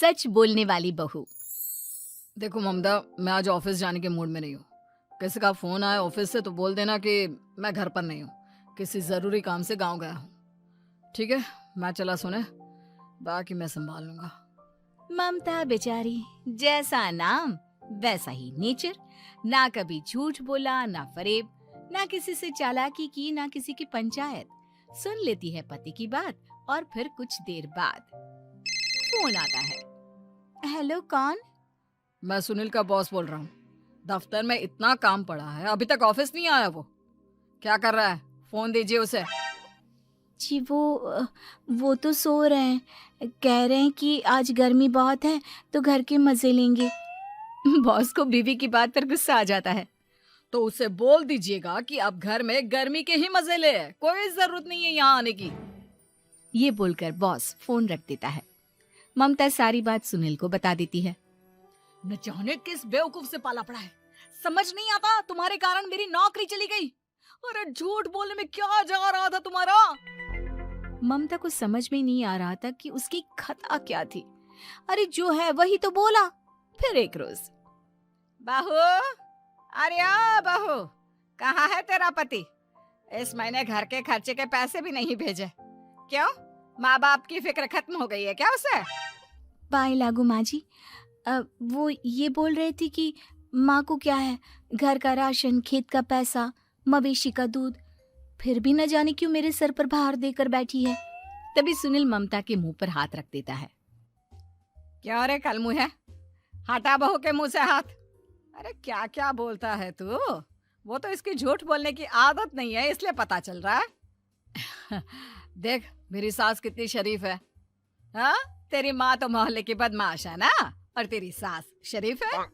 सच बोलने वाली बहू। देखो ममता, मैं आज ऑफिस जाने के मूड में नहीं हूँ। किसी का फोन आया ऑफिस से तो बोल देना कि मैं घर पर नहीं हूँ, किसी जरूरी काम से गांव गया हूँ। ठीक है, मैं चला सोने, बाकी मैं संभाल लूंगा। ममता बेचारी, जैसा नाम वैसा ही नेचर। ना कभी झूठ बोला, ना फरेब, ना किसी से चालाकी की, ना किसी की पंचायत। सुन लेती है पति की बात और फिर कुछ देर बाद फोन आता है। हेलो, कौन? मैं सुनील का बॉस बोल रहा हूँ। दफ्तर में इतना काम पड़ा है, अभी तक ऑफिस नहीं आया। वो क्या कर रहा है? फोन दीजिए उसे। जी वो तो सो रहे हैं। कह रहे हैं कि आज गर्मी बहुत है तो घर के मजे लेंगे। बॉस को बीवी की बात पर गुस्सा आ जाता है। तो उसे बोल दीजिएगा कि अब घर में गर्मी के ही मजे ले, कोई जरूरत नहीं है यहाँ आने की। ये बोलकर बॉस फोन रख देता है। ममता सारी बात सुनील को बता देती है। न जाने किस बेवकूफ से पाला पड़ा है, समझ नहीं आता। तुम्हारे कारण मेरी नौकरी चली गई। अरे झूठ बोलने में क्या जा रहा था तुम्हारा? ममता को समझ में नहीं आ रहा था कि उसकी खता क्या थी। अरे जो है वही तो बोला। फिर एक रोज, बहू, अरे आ बहू, कहाँ है तेरा पति? इस महीने घर के खर्चे के पैसे भी नहीं भेजे। क्यों, माँ बाप की फिक्र खत्म हो गई है क्या उसे? बाय लागू माँ जी। वो ये बोल रहे थे कि माँ को क्या है, घर का राशन, खेत का पैसा, मवेशी का दूध, फिर भी न जाने क्यों मेरे सर पर भार देकर बैठी है। तभी सुनील ममता के मुंह पर हाथ रख देता है। क्यों रे कलमुँह है, हटा बहू के मुंह से हाथ। अरे क्या क्या बोलता है तू? वो तो इसकी झूठ बोलने की आदत नहीं है, इसलिए पता चल रहा है। देख मेरी सास कितनी शरीफ है। हाँ, तेरी माँ तो मोहल्ले की बदमाश है ना, और तेरी सास शरीफ है।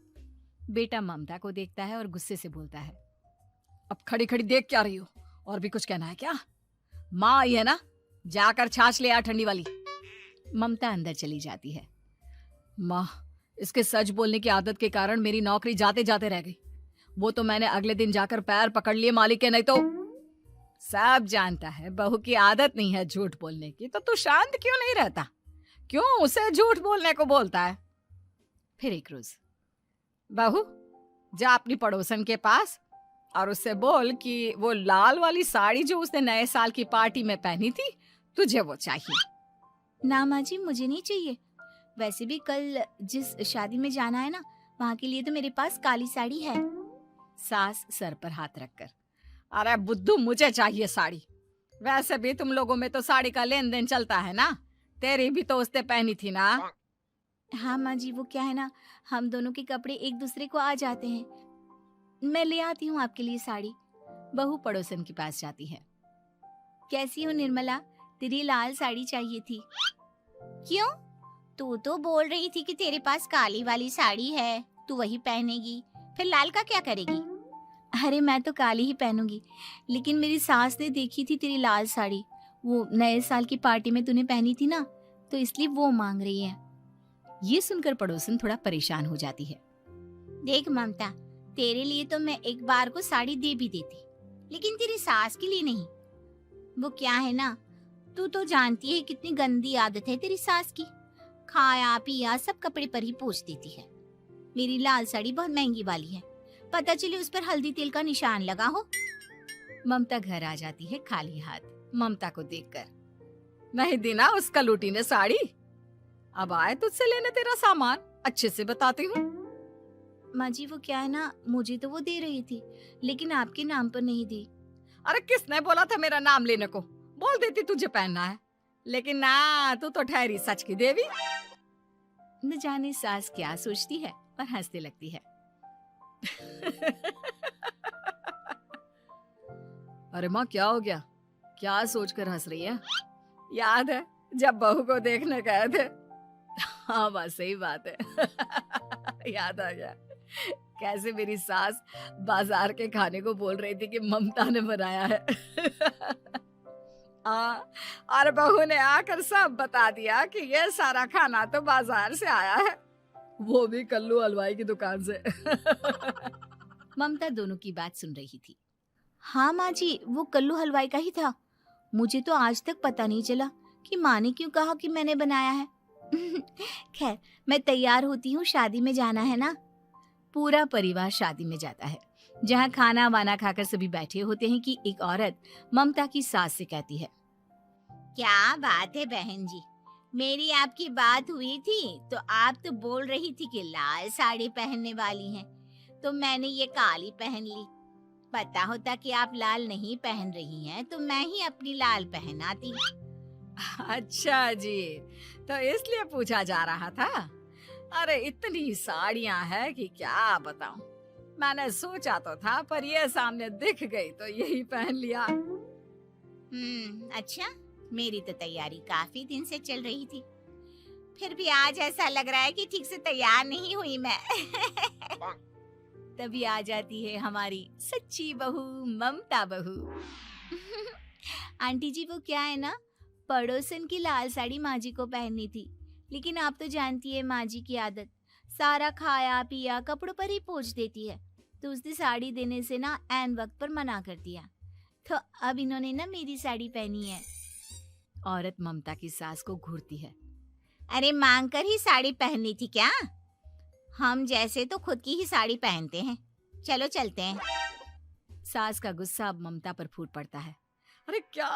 बेटा ममता को देखता है और गुस्से से बोलता है। अब खड़ी खड़ी देख क्या रही हो? और भी कुछ कहना है क्या? माँ आई है ना, जाकर छाछ ले आ ठंडी वाली। ममता अंदर चली जाती है। माँ, इसके सच बोलने की आदत के कारण मेरी नौकरी जाते जाते रह गई। वो तो मैंने अगले दिन जाकर पैर पकड़ लिए मालिक के। नहीं तो सब जानता है बहू की आदत नहीं है झूठ बोलने की, तो तू शांत क्यों नहीं रहता? क्यों उसे झूठ बोलने को बोलता है? फिर एक रोज, बहू, जा अपनी पड़ोसन के पास और उससे बोल कि वो लाल वाली साड़ी जो उसने नए साल की पार्टी में पहनी थी, तुझे वो चाहिए। ना माँ जी, मुझे नहीं चाहिए। वैसे भी कल जिस शादी में जाना है ना, वहाँ के लिए तो मेरे पास काली साड़ी है। सास सर पर हाथ रखकर। अरे बुद्धू, मुझे चाहिए साड़ी। वैसे भी तुम लोगों में तो साड़ी का लेन देन चलता है ना, तेरी भी तो उसने पहनी थी ना। हाँ माँ जी, वो क्या है ना, हम दोनों के कपड़े एक दूसरे को आ जाते हैं। मैं ले आती हूँ आपके लिए साड़ी। बहू पड़ोसन के पास जाती है। कैसी हो निर्मला, तेरी लाल साड़ी चाहिए थी। क्यों? तू तो बोल रही थी कि तेरे पास काली वाली साड़ी है, तू वही पहनेगी, फिर लाल का क्या करेगी? अरे मैं तो काली ही पहनूंगी, लेकिन मेरी सास ने देखी थी तेरी लाल साड़ी, वो नए साल की पार्टी में तूने पहनी थी ना, तो इसलिए वो मांग रही है। ये सुनकर पड़ोसन थोड़ा परेशान हो जाती है। देख ममता, तेरे लिए तो मैं एक बार को साड़ी दे भी देती, लेकिन तेरी सास के लिए नहीं। वो क्या है ना, तू तो जानती है कितनी गंदी आदत है तेरी सास की। खाया पिया सब कपड़े पर ही पोंछ देती है। मेरी लाल साड़ी बहुत महंगी वाली है, पता चले उस पर हल्दी तेल का निशान लगा हो। ममता घर आ जाती है खाली हाथ। ममता को देखकर, नहीं दी ना उस कलूटी ने साड़ी। अब आए तुझसे लेने तेरा सामान, अच्छे से बताती हूँ। माँ जी, वो क्या है ना, मुझे तो वो दे रही थी, लेकिन आपके नाम पर नहीं दी। अरे किसने बोला था मेरा नाम लेने को? बोल देती तुझे पहनना है, लेकिन ना, तू तो ठहरी सच की देवी। न जाने सास क्या सोचती है और हंसने लगती है। अरे माँ, क्या हो गया? क्या सोचकर हंस रही है? याद है जब बहू को देखने गए थे? हाँ बस सही बात है। याद आ गया कैसे मेरी सास बाजार के खाने को बोल रही थी कि ममता ने बनाया है। और बहू ने आकर सब बता दिया कि ये सारा खाना तो बाजार से आया है, वो भी कल्लू हलवाई की दुकान से। ममता दोनों की बात सुन रही थी। हाँ माँ जी, वो कल्लू हलवाई का ही था। मुझे तो आज तक पता नहीं चला कि माँ ने क्यों कहा कि मैंने बनाया है। खैर, मैं तैयार होती हूँ, शादी में जाना है ना। पूरा परिवार शादी में जाता है, जहाँ खाना वाना खाकर सभी बैठे होते हैं कि एक औरत ममता की सास से कहती है, क्या बात है बहन जी, मेरी आपकी बात हुई थी तो आप तो बोल रही थी कि लाल साड़ी पहनने वाली हैं, तो मैंने ये काली पहन ली। पता होता कि आप लाल नहीं पहन रही हैं तो मैं ही अपनी लाल पहन आती। अच्छा जी, तो इसलिए पूछा जा रहा था। अरे इतनी साड़ियां हैं कि क्या बताऊं। मैंने सोचा तो था, पर ये सामने दिख गई तो यही पहन लिया। अच्छा, मेरी तो तैयारी काफी दिन से चल रही थी, फिर भी आज ऐसा लग रहा है कि ठीक से तैयार नहीं हुई मैं। तभी आ जाती है हमारी सच्ची बहू, ममता बहू। आंटी जी, वो क्या है ना, पड़ोसन की लाल साड़ी माँ जी को पहननी थी, लेकिन आप तो जानती है माँ जी की आदत, सारा खाया पिया कपड़ों पर ही पोंछ देती है, तो उसने साड़ी देने से ना ऐन वक्त पर मना कर दिया, तो अब इन्होंने ना मेरी साड़ी पहनी है। औरत ममता की सास को घूरती है, अरे मांग कर ही साड़ी पहननी थी क्या? हम जैसे तो खुद की ही साड़ी पहनते हैं, चलो चलते हैं। सास का गुस्सा अब ममता पर फूट पड़ता है। अरे क्या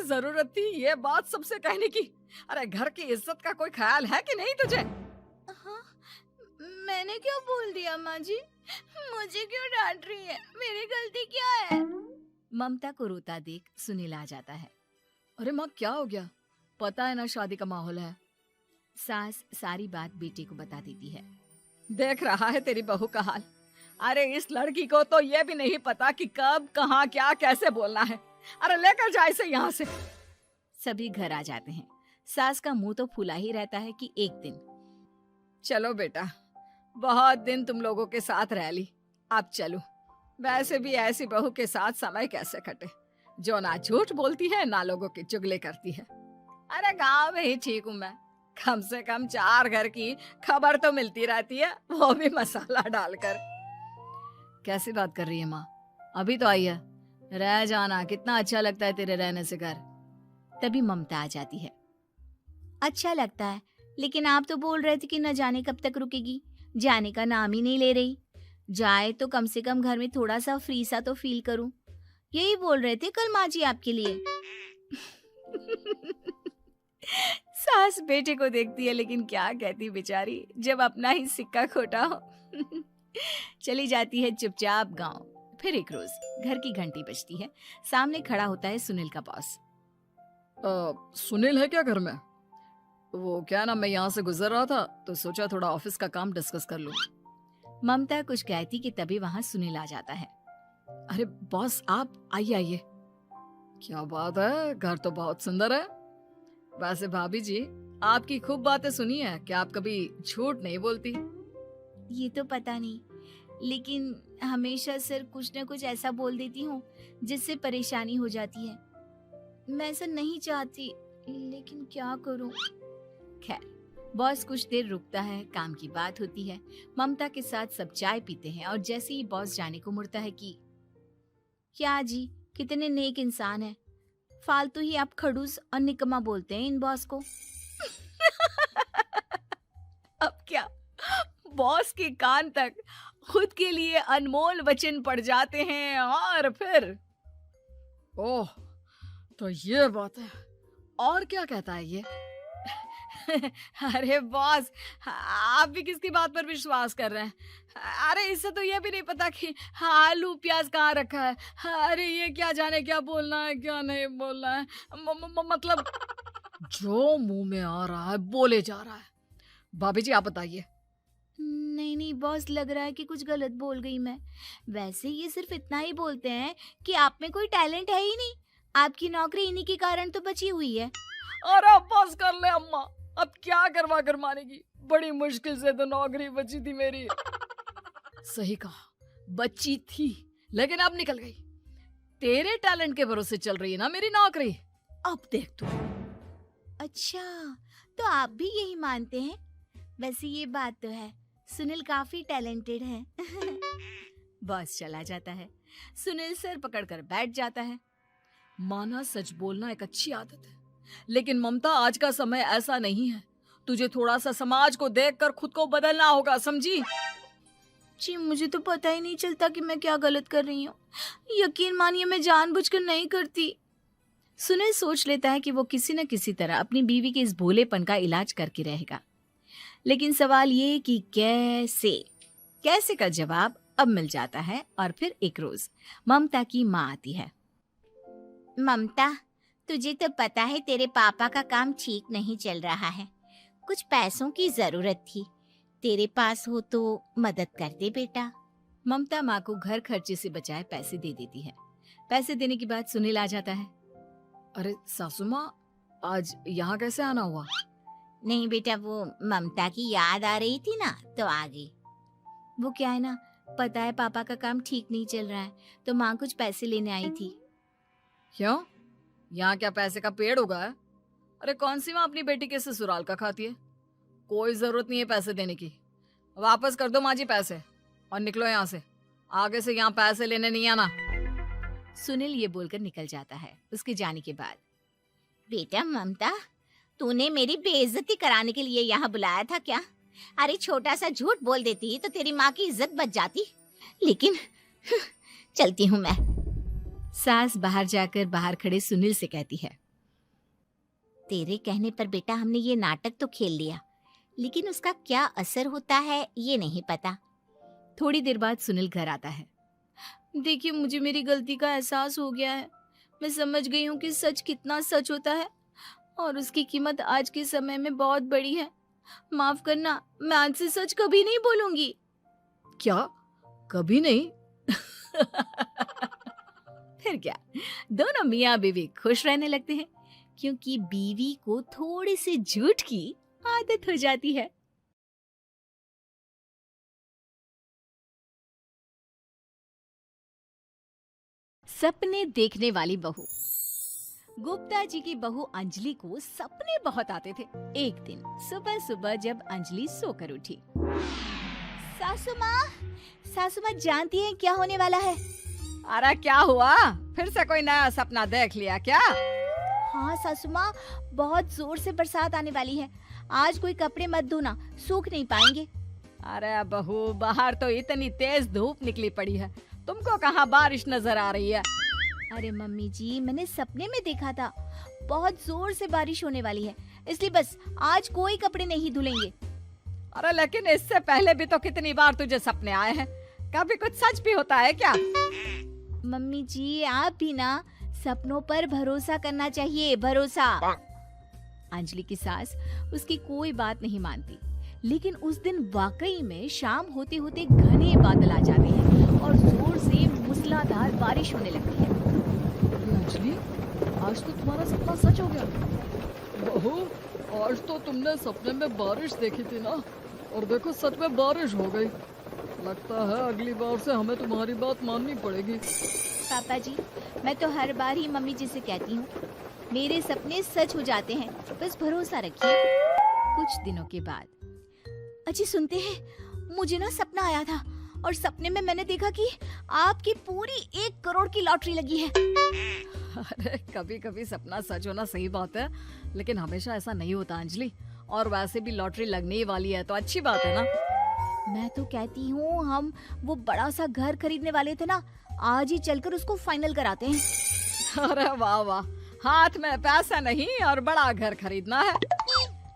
जरूरत थी ये बात सबसे कहने की। अरे घर की इज्जत का कोई ख्याल है कि नहीं तुझे? हाँ, मैंने क्या बोल दिया माँ जी? मुझे क्यों डांट रही है? मेरी गलती क्या है? ममता को रोता देख सुनील आ जाता है। अरे माँ, क्या हो गया? पता है ना शादी का माहौल है। सास सारी बात बेटे को बता देती है। देख रहा है तेरी बहू का हाल। अरे इस लड़की को तो ये भी नहीं पता कि कब कहाँ क्या कैसे बोलना है। अरे लेकर जा इसे यहाँ से। सभी घर आ जाते हैं। सास का मुंह तो फूला ही रहता है कि एक दिन। चलो बेटा, बहुत दिन तुम लोगों के साथ रह ली, अब चलो। वैसे भी ऐसी बहू के साथ समय कैसे कटे, जो ना झूठ बोलती है ना लोगों की चुगली करती है। अरे गांव में ही ठीक हूँ मैं, कम से कम 4 घर की खबर तो मिलती रहती है, वो भी मसाला डालकर। कैसी बात कर रही है माँ? अभी तो आई है, रह जाना, कितना अच्छा लगता है तेरे रहने से घर। तभी ममता आ जाती है। अच्छा लगता है, लेकिन आप तो बोल रहे थे कि न जाने कब तक रुकेगी, जाने का नाम ही नहीं ले रही। जाए तो कम से कम घर में थोड़ा सा फ्री सा तो फील करूं, यही बोल रहे थे कल माँ जी आपके लिए। सास बेटे को देखती है, लेकिन क्या कहती बेचारी, जब अपना ही सिक्का खोटा हो। चली जाती है चुपचाप गांव। फिर एक रोज घर की घंटी बजती है। सामने खड़ा होता है सुनील का बॉस। सुनील है क्या घर में? वो क्या ना, मैं यहाँ से गुजर रहा था तो सोचा थोड़ा ऑफिस का काम डिस्कस कर लूं। ममता कुछ कहती कि तभी वहां सुनील आ जाता है। अरे बॉस, आप आइए आइए। क्या बात है, घर तो बहुत सुंदर है। वैसे भाभी जी, आपकी खूब बातें सुनी है कि आप कभी झूठ नहीं बोलती। ये तो पता नहीं, लेकिन हमेशा सर कुछ न कुछ ऐसा बोल देती हूँ जिससे परेशानी हो जाती है। मैं ऐसा नहीं चाहती, लेकिन क्या करूँ। खैर, बॉस कुछ देर रुकता है, काम की बात होती है। ममता के साथ सब चाय पीते हैं और जैसे ही बॉस जाने को मुड़ता है कि क्या जी, कितने नेक इंसान हैं, फालतू ही आप खड़ूस और निकम्मा बोलते हैं इन बॉस को। अब क्या, बॉस के कान तक खुद के लिए अनमोल वचन पड़ जाते हैं और फिर ओह, तो ये बात है। और क्या कहता है ये? अरे बॉस, आप भी किसकी बात पर विश्वास कर रहे हैं? अरे इससे तो ये भी नहीं पता कि आलू प्याज कहाँ रखा है। अरे ये क्या जाने क्या बोलना है क्या नहीं बोलना है। मतलब जो मुंह में आ रहा है बोले जा रहा है। भाभी जी, आप बताइए। नहीं नहीं बॉस, लग रहा है कि कुछ गलत बोल गई मैं। वैसे ये सिर्फ इतना ही बोलते हैं कि आप में कोई टैलेंट है ही नहीं, आपकी नौकरी इन्हीं के कारण तो बची हुई है। अरे बस कर ले अम्मा, अब क्या करवा कर मानेगी, बड़ी मुश्किल से तो नौकरी बची थी मेरी। सही कहा, बची थी लेकिन अब निकल गई। तेरे टैलेंट के भरोसे चल रही है ना मेरी नौकरी, अब देख तू। अच्छा, तो आप भी यही मानते हैं? वैसे ये बात तो है, सुनील काफी टैलेंटेड है। बॉस चला जाता है। सुनील सर पकड़कर बैठ जाता है। माना सच बोलना एक अच्छी आदत है, लेकिन ममता, आज का समय ऐसा नहीं है। तुझे थोड़ा सा समाज को देखकर खुद को बदलना होगा, समझी? जी मुझे तो पता ही नहीं चलता कि मैं क्या गलत कर रही हूँ। यकीन मानिए मैं जानबूझकर नहीं करती। सुनील सोच लेता है कि वो किसी न किसी तरह अपनी बीवी के इस भोलेपन का इलाज करके रहेगा, लेकिन सवाल ये कि कैसे। कैसे का जवाब अब मिल जाता है। और फिर एक रोज ममता की माँ आती है। ममता, तुझे तो पता है तेरे पापा का काम ठीक नहीं चल रहा है। कुछ पैसों की जरूरत थी, तेरे पास हो तो मदद कर दे बेटा। ममता माँ को घर खर्चे से बचाए पैसे दे देती है। पैसे देने के बाद सुनील आ जाता है। अरे सासू माँ, आज यहाँ कैसे आना हुआ? नहीं बेटा, वो ममता की याद आ रही थी ना तो आ गई। वो क्या है ना, पता है पापा का काम ठीक नहीं चल रहा है, तो माँ कुछ पैसे लेने आई थी। क्यों? यहाँ क्या पैसे का पेड़ उगा है? अरे कौन सी माँ अपनी बेटी के ससुराल का खाती है? कोई जरूरत नहीं है पैसे देने की। वापस कर दो माँ जी पैसे और निकलो यहाँ से। आगे से यहाँ पैसे लेने नहीं आना। सुनील ये बोलकर निकल जाता है। उसके जाने के बाद, बेटा ममता, तूने मेरी बेइज्जती कराने के लिए यहाँ बुलाया था क्या? अरे छोटा सा झूठ बोल देती तो तेरी माँ की इज्जत बच जाती, लेकिन चलती हूँ मैं। सास बाहर जाकर बाहर खड़े सुनील से कहती है, तेरे कहने पर बेटा हमने ये नाटक तो खेल लिया, लेकिन उसका क्या असर होता है ये नहीं पता। थोड़ी देर बाद सुनील घर आता है। देखिए, मुझे मेरी गलती का एहसास हो गया है। मैं समझ गई हूँ कि सच कितना सच होता है और उसकी कीमत आज के समय में बहुत बड़ी है। माफ करना, मैं आज से सच कभी नहीं बोलूंगी। क्या? कभी नहीं? फिर क्या, दोनों मियाँ बीवी खुश रहने लगते हैं, क्योंकि बीवी को थोड़े से झूठ की आदत हो जाती है। सपने देखने वाली बहू। गुप्ता जी की बहू अंजलि को सपने बहुत आते थे। एक दिन सुबह सुबह जब अंजलि सोकर उठी, सासू माँ जानती हैं क्या होने वाला है? अरे क्या हुआ? फिर से कोई नया सपना देख लिया क्या? हाँ सासू माँ, बहुत जोर से बरसात आने वाली है। आज कोई कपड़े मत धोना, सूख नहीं पाएंगे। अरे बहू, बाहर तो इतनी तेज धूप निकली पड़ी है, तुमको कहाँ बारिश नजर आ रही है? अरे मम्मी जी, मैंने सपने में देखा था बहुत जोर से बारिश होने वाली है, इसलिए बस आज कोई कपड़े नहीं धुलेंगे। अरे लेकिन इससे पहले भी तो कितनी बार तुझे सपने आए हैं, कभी कुछ सच भी होता है क्या? मम्मी जी, आप भी ना सपनों पर भरोसा करना चाहिए, भरोसा। अंजलि की सास उसकी कोई बात नहीं मानती, लेकिन उस दिन वाकई में शाम होते होते घने बादल आ जाते हैं और जोर से मूसलाधार बारिश होने लगती है। अंजलि, आज तो तुम्हारा सपना सच हो गया। बहू, आज तो तुमने सपने में बारिश देखी थी ना, और देखो सच में बारिश हो गई। लगता है अगली बार से हमें तुम्हारी बात माननी पड़ेगी। पापा जी, मैं तो हर बार ही मम्मी जी से कहती हूँ, मेरे सपने सच हो जाते हैं, बस भरोसा रखिए। कुछ दिनों के बाद, अजी सुनते हैं, मुझे ना सपना आया था और सपने में मैंने देखा कि आपकी पूरी 1 करोड़ की लॉटरी लगी है। अरे कभी कभी सपना सच होना सही बात है, लेकिन हमेशा ऐसा नहीं होता अंजलि। और वैसे भी लॉटरी लगने ही वाली है तो अच्छी बात है ना। मैं तो कहती हूँ, हम वो बड़ा सा घर खरीदने वाले थे ना, आज ही चलकर उसको फाइनल कराते हैं। अरे वाह वाह, हाथ में पैसा नहीं और बड़ा घर खरीदना है।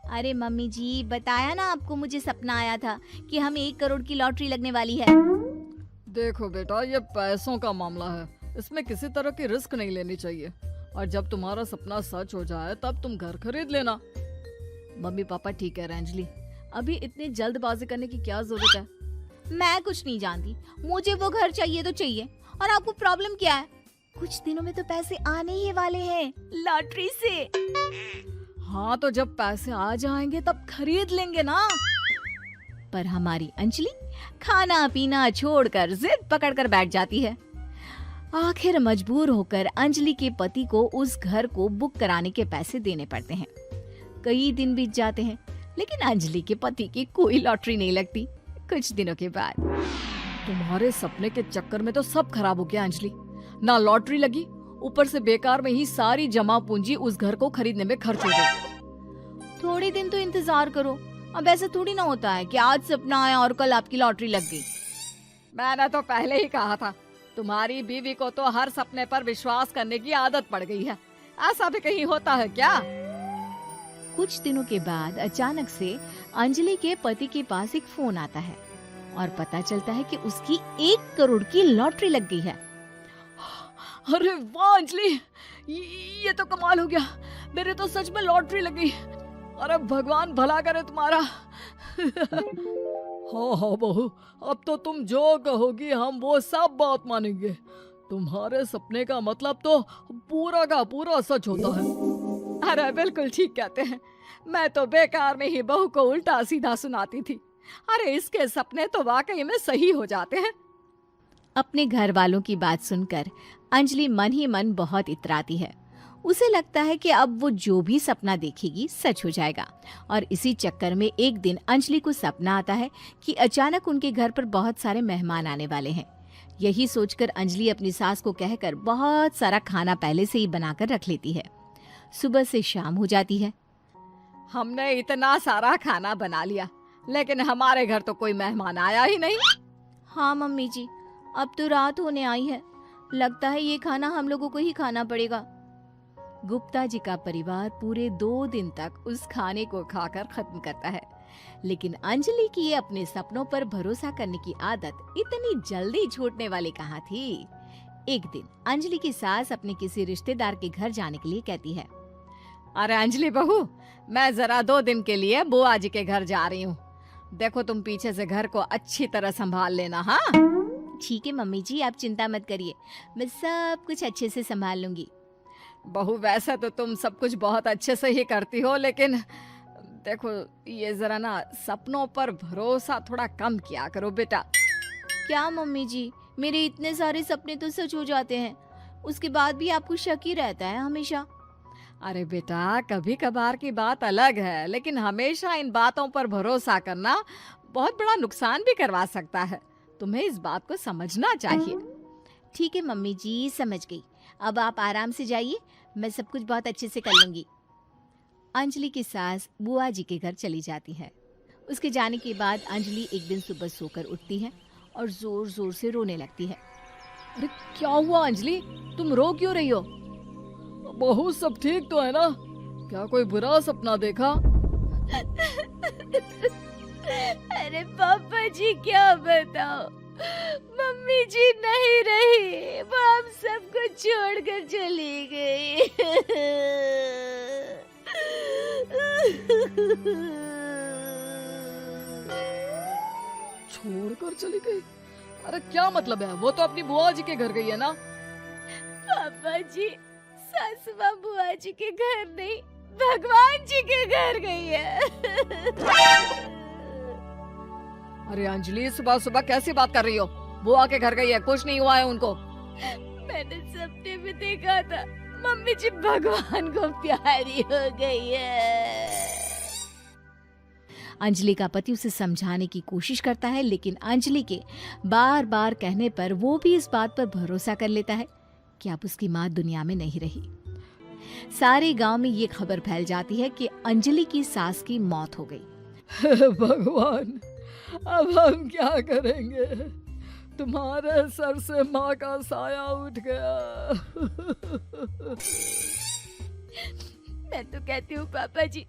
अरे मम्मी जी, बताया ना आपको, मुझे सपना आया था कि हमें 1 करोड़ की लॉटरी लगने वाली है। देखो बेटा, ये पैसों का मामला है, इसमें किसी तरह की रिस्क नहीं लेनी चाहिए। और जब तुम्हारा सपना सच हो जाए तब तुम घर खरीद लेना। मम्मी पापा ठीक कह रहे हैं अंजलि, अभी इतनी जल्दबाजी करने की क्या जरूरत है? मैं कुछ नहीं जानती, मुझे वो घर चाहिए तो चाहिए। और आपको प्रॉब्लम क्या है? कुछ दिनों में तो पैसे आने ही वाले हैं लॉटरी से। हाँ, तो जब पैसे आ जाएंगे तब खरीद लेंगे ना। पर हमारी अंजलि खाना पीना छोड़कर जिद पकड़कर बैठ जाती है। आखिर मजबूर होकर अंजलि के पति को उस घर को बुक कराने के पैसे देने पड़ते हैं। कई दिन बीत जाते हैं, लेकिन अंजलि के पति की कोई लॉटरी नहीं लगती। कुछ दिनों के बाद, तुम्हारे सपने के चक्कर में तो सब खराब हो गया अंजलि, ना लॉटरी लगी ऊपर से बेकार में ही सारी जमा पूंजी उस घर को खरीदने में खर्च हो गई। थोड़े दिन तो इंतजार करो। अब ऐसा थोड़ी ना होता है कि आज सपना आया और कल आपकी लॉटरी लग गई। मैंने तो पहले ही कहा था, तुम्हारी बीवी को तो हर सपने पर विश्वास करने की आदत पड़ गई है। ऐसा भी कहीं होता है क्या? कुछ दिनों के बाद अचानक से अंजलि के पति के पास एक फोन आता है और पता चलता है कि उसकी 1 करोड़ की लॉटरी लग गई है। अरे वाह अंजलि, ये तो कमाल हो गया। मेरे तो सच में लॉटरी लगी। अरे भगवान भला करे तुम्हारा। हाँ हाँ बहू, अब तो तुम जो कहोगी हम वो सब बात मानेंगे। तुम्हारे सपने का मतलब तो पूरा का पूरा सच होता है। अरे बिल्कुल ठीक कहते हैं। मैं तो बेकार में ही बहू को उल्टा सीधा सुनाती थी। अरे इसके सपने तो वाकई में सही हो जाते हैं। अपने घर वालों की बात सुनकर अंजलि मन ही मन बहुत इतराती है। उसे लगता है कि अब वो जो भी सपना देखेगी सच हो जाएगा। और इसी चक्कर में एक दिन अंजलि को सपना आता है कि अचानक उनके घर पर बहुत सारे मेहमान आने वाले हैं। यही सोचकर अंजलि अपनी सास को कहकर बहुत सारा खाना पहले से ही बनाकर रख लेती है। सुबह से शाम हो जाती है। हमने इतना सारा खाना बना लिया, लेकिन हमारे घर तो कोई मेहमान आया ही नहीं। हाँ मम्मी जी, अब तो रात होने आई है। लगता है ये खाना हम लोगों को ही खाना पड़ेगा। गुप्ता जी का परिवार पूरे 2 दिन तक उस खाने को खाकर खत्म करता है। लेकिन अंजलि की ये अपने सपनों पर भरोसा करने की आदत इतनी जल्दी छूटने वाली कहाँ थी। एक दिन अंजलि की सास अपने किसी रिश्तेदार के घर जाने के लिए कहती है। अरे अंजलि बहू, मैं जरा 2 दिन के लिए बुआ जी के घर जा रही हूँ। देखो तुम पीछे से घर को अच्छी तरह संभाल लेना। हाँ ठीक है मम्मी जी, आप चिंता मत करिए, मैं सब कुछ अच्छे से संभाल लूंगी। बहू वैसे तो तुम सब कुछ बहुत अच्छे से ही करती हो, लेकिन देखो ये जरा ना सपनों पर भरोसा थोड़ा कम किया करो बेटा। क्या मम्मी जी, मेरे इतने सारे सपने तो सच हो जाते हैं, उसके बाद भी आपको शक ही रहता है हमेशा। अरे बेटा, कभी कभार की बात अलग है, लेकिन हमेशा इन बातों पर भरोसा करना बहुत बड़ा नुकसान भी करवा सकता है। तुम्हें इस बात को समझना चाहिए। ठीक है मम्मी जी, समझ गई। अब आप आराम से जाइए, मैं सब कुछ बहुत अच्छे से कर लूंगी। अंजलि की सास बुआ जी के घर चली जाती है। उसके जाने के बाद अंजलि एक दिन सुबह सोकर उठती है और जोर जोर से रोने लगती है। अरे क्या हुआ अंजलि, तुम रो क्यों रही हो? बहू सब ठीक तो है ना? क्या कोई बुरा सपना देखा? अरे पापा जी क्या बताओ, मम्मी जी नहीं रही, वो हम सबको छोड़कर चली गई। छोड़कर चली गई? अरे क्या मतलब है? वो तो अपनी बुआ जी के घर गई है ना? पापा जी, सासू माँ बुआ जी के घर नहीं, भगवान जी के घर गई है। अरे अंजलि, सुबह सुबह कैसी बात कर रही हो? बुआ के घर गई है, कुछ नहीं हुआ है उनको। मैंने सपने में देखा था, मम्मी जी भगवान को प्यारी हो गई है। अंजलि का पति उसे समझाने की कोशिश करता है, लेकिन अंजलि के बार बार कहने पर वो भी इस बात पर भरोसा कर लेता है कि अब उसकी माँ दुनिया में नहीं रही। सारे गांव में ये खबर फैल जाती है कि अंजलि की सास की मौत हो गई। भगवान, अब हम क्या करेंगे? तुम्हारे सर से माँ का साया उठ गया। मैं तो कहती हूँ पापा जी,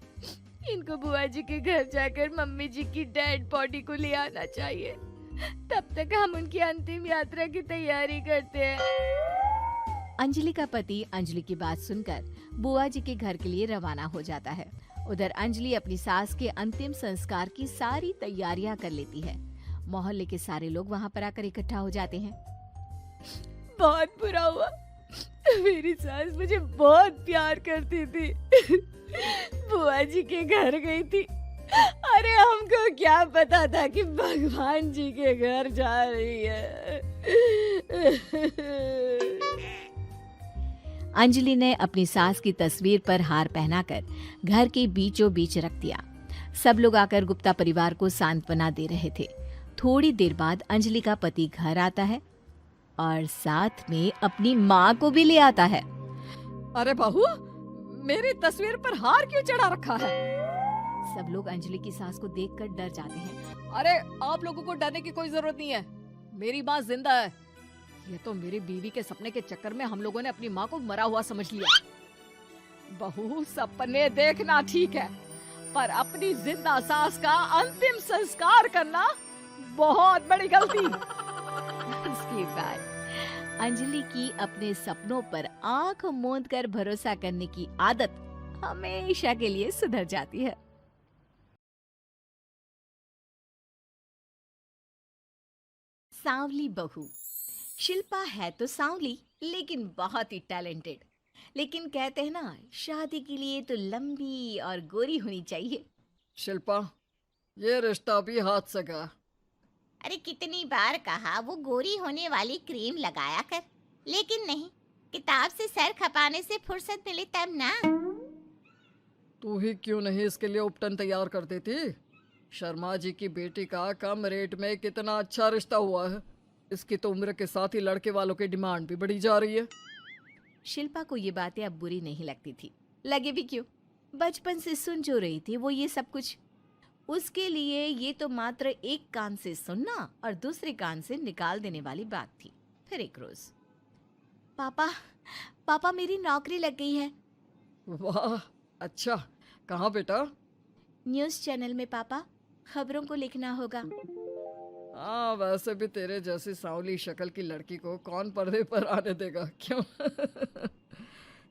इनको बुआ जी के घर जाकर मम्मी जी की डेड बॉडी को ले आना चाहिए, तब तक हम उनकी अंतिम यात्रा की तैयारी करते हैं। अंजलि का पति अंजलि की बात सुनकर बुआ जी के घर के लिए रवाना हो जाता है। उधर अंजलि अपनी सास के अंतिम संस्कार की सारी तैयारियां कर लेती है। मोहल्ले के सारे लोग वहां पर आकर इकट्ठा हो जाते हैं। बहुत बुरा हुआ, मेरी सास मुझे बहुत प्यार करती थी, बुआ जी के घर गई थी। अरे हमको क्या पता था कि भगवान जी के घर जा रही है। अंजलि ने अपनी सास की तस्वीर पर हार पहनाकर घर के बीचों बीच रख दिया। सब लोग आकर गुप्ता परिवार को सांत्वना दे रहे थे। थोड़ी देर बाद अंजलि का पति घर आता है और साथ में अपनी माँ को भी ले आता है। अरे बहू, मेरी तस्वीर पर हार क्यों चढ़ा रखा है? सब लोग अंजलि की सास को देखकर डर जाते हैं। अरे आप लोगों को डरने की कोई जरूरत नहीं है, मेरी माँ जिंदा है। ये तो मेरी बीवी के सपने के चक्कर में हम लोगों ने अपनी माँ को मरा हुआ समझ लिया। बहू, सपने देखना ठीक है, पर अपनी जिंदा सास का अंतिम संस्कार करना बहुत बड़ी गलती। उसके बाद अंजलि की अपने सपनों पर आंख मूंद कर भरोसा करने की आदत हमेशा के लिए सुधर जाती है। सांवली बहू। शिल्पा है तो सांवली, लेकिन बहुत ही टैलेंटेड। लेकिन कहते हैं ना, शादी के लिए तो लंबी और गोरी होनी चाहिए। शिल्पा, ये रिश्ता भी हाथ से गया। अरे कितनी बार कहा वो गोरी होने वाली क्रीम लगाया कर, लेकिन नहीं, किताब से सर खपाने से फुर्सत मिले तब ना। तू ही क्यों नहीं इसके लिए उपटन तैयार कर देती? शर्मा जी की बेटी का कम रेट में कितना अच्छा रिश्ता हुआ है। इसकी तो उम्र के साथ ही लड़के वालों की डिमांड भी बढ़ी जा रही है। शिल्पा को ये बातें अब बुरी नहीं लगती थी, लगे भी क्यों, बचपन से सुन जो रही थी वो ये सब कुछ। उसके लिए ये तो मात्र एक कान से सुनना और दूसरे कान से निकाल देने वाली बात थी। फिर एक रोज, पापा पापा मेरी नौकरी लग गई है। वाह, अच्छा, कहाँ बेटा? न्यूज़ चैनल में पापा, खबरों को लिखना होगा। हाँ, वैसे भी तेरे जैसी सांवली शक्ल की लड़की को कौन पर्दे पर आने देगा, क्यों?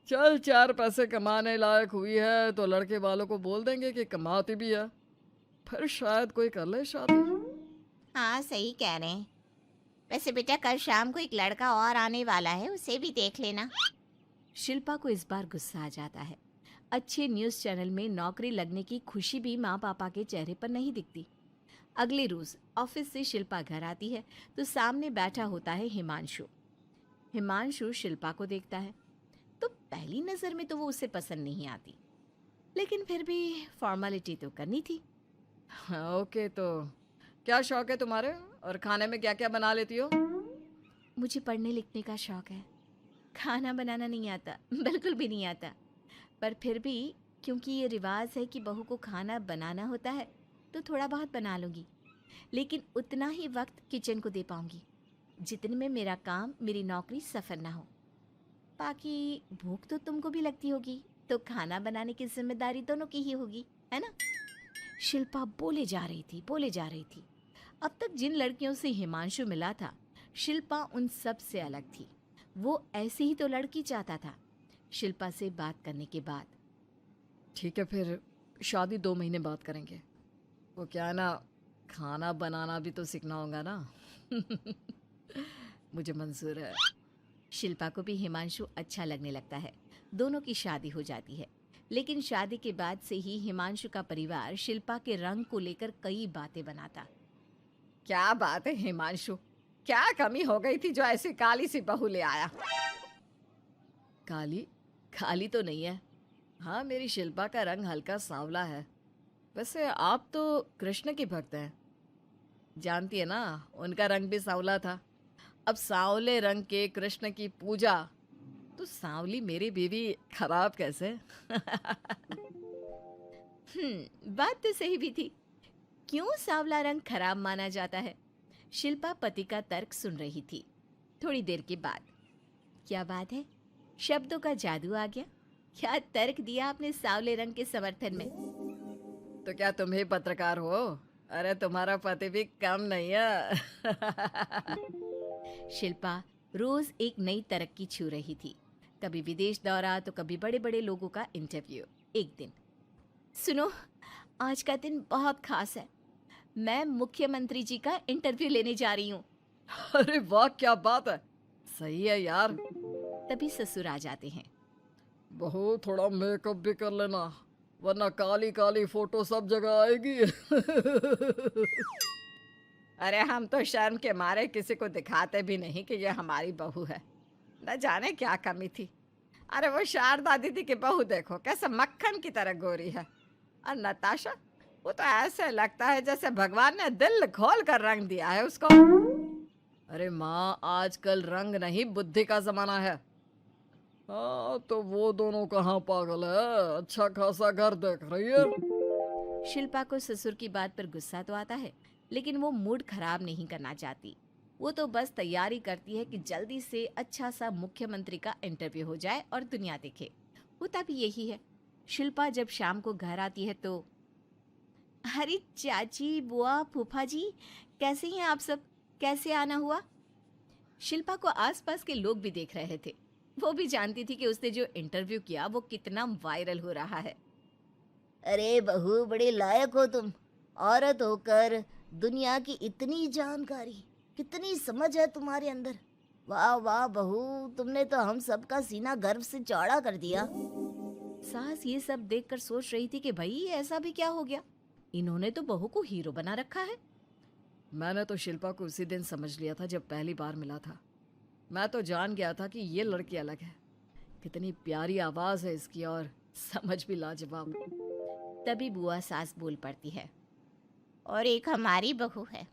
चल, 4 पैसे कमाने लायक हुई है तो लड़के वालों को बोल देंगे कि कमाती भी है, फिर शायद कोई कर ले शादी। हाँ सही कह रहे हैं। वैसे बेटा, कल शाम को एक लड़का और आने वाला है, उसे भी देख लेना। शिल्पा को इस बार गुस्सा आ जाता है। अच्छे न्यूज़ चैनल में नौकरी लगने की खुशी भी माँ पापा के चेहरे पर नहीं दिखती। अगले रोज ऑफिस से शिल्पा घर आती है तो सामने बैठा होता है हिमांशु। हिमांशु शिल्पा को देखता है तो पहली नजर में तो वो उसे पसंद नहीं आती, लेकिन फिर भी फॉर्मेलिटी तो करनी थी। हाँ, ओके, तो क्या शौक है तुम्हारे और खाने में क्या क्या बना लेती हो? मुझे पढ़ने लिखने का शौक है, खाना बनाना नहीं आता, बिल्कुल भी नहीं आता। पर फिर भी क्योंकि ये रिवाज है कि बहू को खाना बनाना होता है तो थोड़ा बहुत बना लूँगी, लेकिन उतना ही वक्त किचन को दे पाऊँगी जितने में मेरा काम, मेरी नौकरी सफ़र ना हो। बाकी भूख तो तुमको भी लगती होगी, तो खाना बनाने की जिम्मेदारी दोनों की ही होगी, है ना? शिल्पा बोले जा रही थी। अब तक जिन लड़कियों से हिमांशु मिला था, शिल्पा उन सब से अलग थी। वो ऐसी ही तो लड़की चाहता था। शिल्पा से बात करने के बाद, ठीक है, फिर शादी 2 महीने बाद करेंगे। वो क्या है ना, खाना बनाना भी तो सीखना होगा ना। मुझे मंजूर है। शिल्पा को भी हिमांशु अच्छा लगने लगता है। दोनों की शादी हो जाती है, लेकिन शादी के बाद से ही हिमांशु का परिवार शिल्पा के रंग को लेकर कई बातें बनाता। क्या बात है हिमांशु, क्या कमी हो गई थी जो ऐसी काली सी बहू ले आया? काली तो नहीं है। हाँ, मेरी शिल्पा का रंग हल्का सांवला है। वैसे आप तो कृष्ण की भक्त हैं, जानती है ना, उनका रंग भी सांवला था। अब सांवले रंग के कृष्ण की पूजा, तो सांवली मेरी बीवी खराब कैसे? बात तो सही भी थी। क्यों सांवला रंग खराब माना जाता है? शिल्पा पति का तर्क सुन रही थी। थोड़ी देर के बाद, क्या बात है, शब्दों का जादू आ गया। क्या तर्क दिया आपने सांवले रंग के समर्थन में? तो क्या तुम ही पत्रकार हो? अरे तुम्हारा पति भी कम नहीं है। शिल्पा रोज एक नई तरक्की छू रही थी। कभी विदेश दौरा तो कभी बड़े बड़े लोगों का इंटरव्यू। एक दिन, सुनो, आज का दिन बहुत खास है, मैं मुख्यमंत्री जी का इंटरव्यू लेने जा रही हूँ। अरे वाह, क्या बात है, सही है यार। तभी ससुर आ जाते हैं। बहू, थोड़ा मेकअप भी कर लेना, वरना काली काली फोटो सब जगह आएगी। अरे हम तो शर्म के मारे किसी को दिखाते भी नहीं कि ये हमारी बहू है। न जाने क्या कमी थी। अरे वो शारदा दीदी की बहू देखो, कैसे मक्खन की तरह गोरी है। और नताशा, वो तो ऐसे लगता है जैसे भगवान ने दिल खोल कर रंग दिया है उसको। अरे माँ, आजकल रंग नहीं बुद्धि का जमाना है। हाँ, तो वो दोनों कहाँ पागल है, अच्छा खासा घर देख रही है। शिल्पा को ससुर की बात पर गुस्सा तो आता है, लेकिन वो मूड खराब नहीं करना चाहती। वो तो बस तैयारी करती है कि जल्दी से अच्छा सा मुख्यमंत्री का इंटरव्यू हो जाए और दुनिया देखे। होता भी यही है। शिल्पा जब शाम को घर आती है तो, अरे चाची, बुआ, फूफा जी, कैसे हैं आप सब? कैसे आना हुआ? शिल्पा को आसपास के लोग भी देख रहे थे। वो भी जानती थी कि उसने जो इंटरव्यू किया वो कितना वायरल हो रहा है। अरे बहू, बड़े लायक हो तुम। औरत होकर दुनिया की इतनी जानकारी, कितनी समझ है तुम्हारे अंदर। वाह वाह बहू, तुमने तो हम सबका सीना गर्व से चौड़ा कर दिया। सास ये सब देखकर सोच रही थी कि भाई ऐसा भी क्या हो गया, इन्होंने तो बहू को हीरो बना रखा है। मैंने तो शिल्पा को उसी दिन समझ लिया था जब पहली बार मिला था। मैं तो जान गया था कि ये लड़की अलग है। कितनी प्यारी आवाज है इसकी और समझ भी लाजवाब। तभी बुआ सास बोल पड़ती है। और एक हमारी बहू है,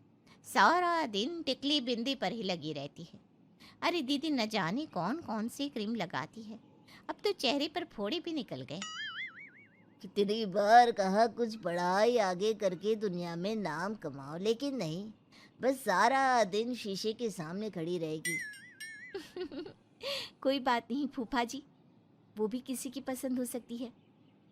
सारा दिन टिकली बिंदी पर ही लगी रहती है। अरे दीदी, न जाने कौन कौन सी क्रीम लगाती है, अब तो चेहरे पर फोड़े भी निकल गए। कितनी बार कहा कुछ पढ़ाई आगे करके दुनिया में नाम कमाओ, लेकिन नहीं, बस सारा दिन शीशे के सामने खड़ी रहेगी। कोई बात नहीं फूफा जी, वो भी किसी की पसंद हो सकती है।